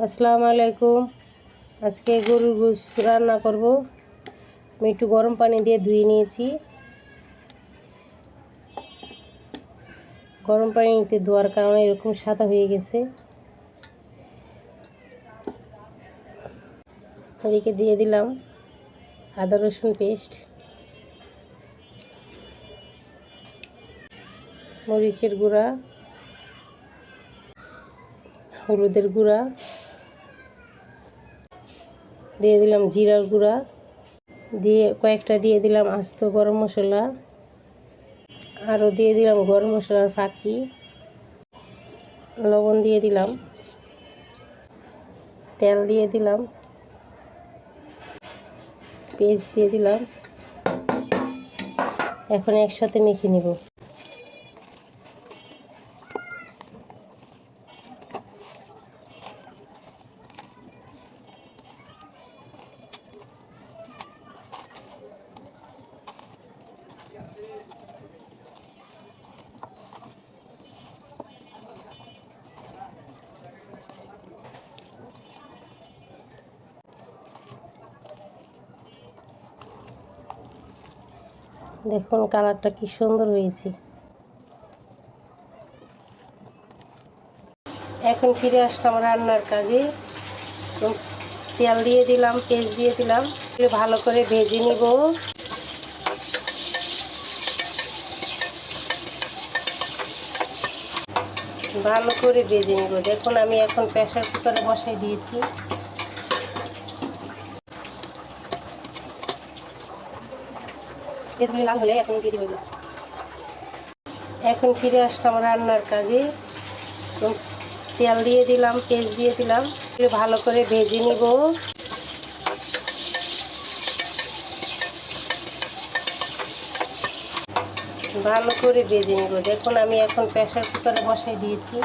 আসসালামু আলাইকুম। আজকে গরুর গোশ রান্না করব। আমি একটু গরম পানি দিয়ে ধুয়ে নিয়েছি। গরম পানিতে ধোয়ার কারণে এরকম সাদা হয়ে গেছে। এদিকে দিয়ে দিলাম আদা রসুন পেস্ট, মরিচের গুঁড়া, হলুদের গুঁড়া, দিয়ে দিলাম জিরার গুঁড়া, কয়েকটা দিয়ে দিলাম আস্ত গরম মশলা, আরও দিয়ে দিলাম গরম মশলার ফাঁকি, লবণ দিয়ে দিলাম, তেল দিয়ে দিলাম, পেস্ট দিয়ে দিলাম। এখন একসাথে মেখে নিব। দেখুন কালারটা কি সুন্দর হয়েছে। এখন ফিরে আসলাম রান্নার কাজে। তেল দিয়ে দিলাম, পেঁয়াজ দিয়ে দিলাম, ভালো করে ভেজে নিব। ভালো করে ভেজে নিব। দেখুন আমি এখন প্রেসার কুকারে বসাই দিয়েছি। পেঁয়াজগুলি লাল হলে এখন দিয়ে দিব। এখন ফিরে আসলাম রান্নার কাজে। তেল দিয়ে দিলাম, পেঁয়াজ দিয়ে দিলাম, ভালো করে ভেজে নিব। ভালো করে ভেজে নিব। দেখুন আমি এখন প্রেসার কুকারে বসাই দিয়েছি।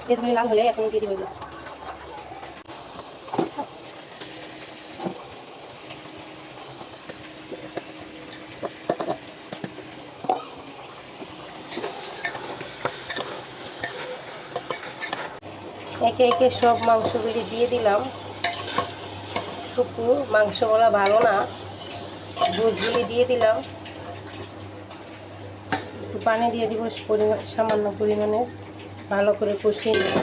পেঁয়াজগুলি লাল হলে এখন দিয়ে দিব। একে একে সব মাংসগুলি দিয়ে দিলাম। শুকনো মাংস বলা ভালো না, গোশগুলি দিয়ে দিলাম। একটু পানি দিয়ে দিব সামান্য পরিমাণে, ভালো করে কষিয়ে নেব।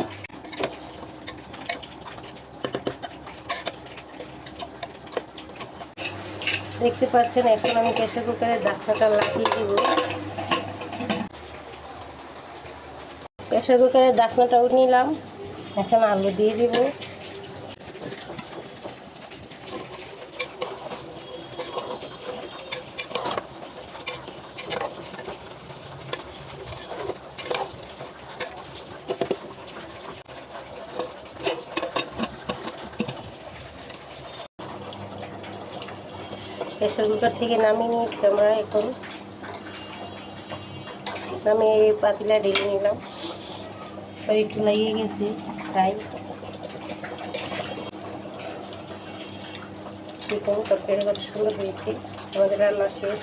দেখতে পাচ্ছেন এখন আমি প্রেসার কুকারের ঢাকনাটা লাগিয়ে দিব। প্রেসার কুকারের ঢাকনাটাও নিলাম। এখন আলু দিয়ে দিব। প্রেসার কুকার থেকে নামিয়ে নিয়েছি আমরা। এখন আমি এই পাতিলা ঢেলে নিলাম। একটু লাগিয়ে গেছে তাই দেখুন তরকারি কত সুন্দর হয়েছে। আমাদের রান্না শেষ।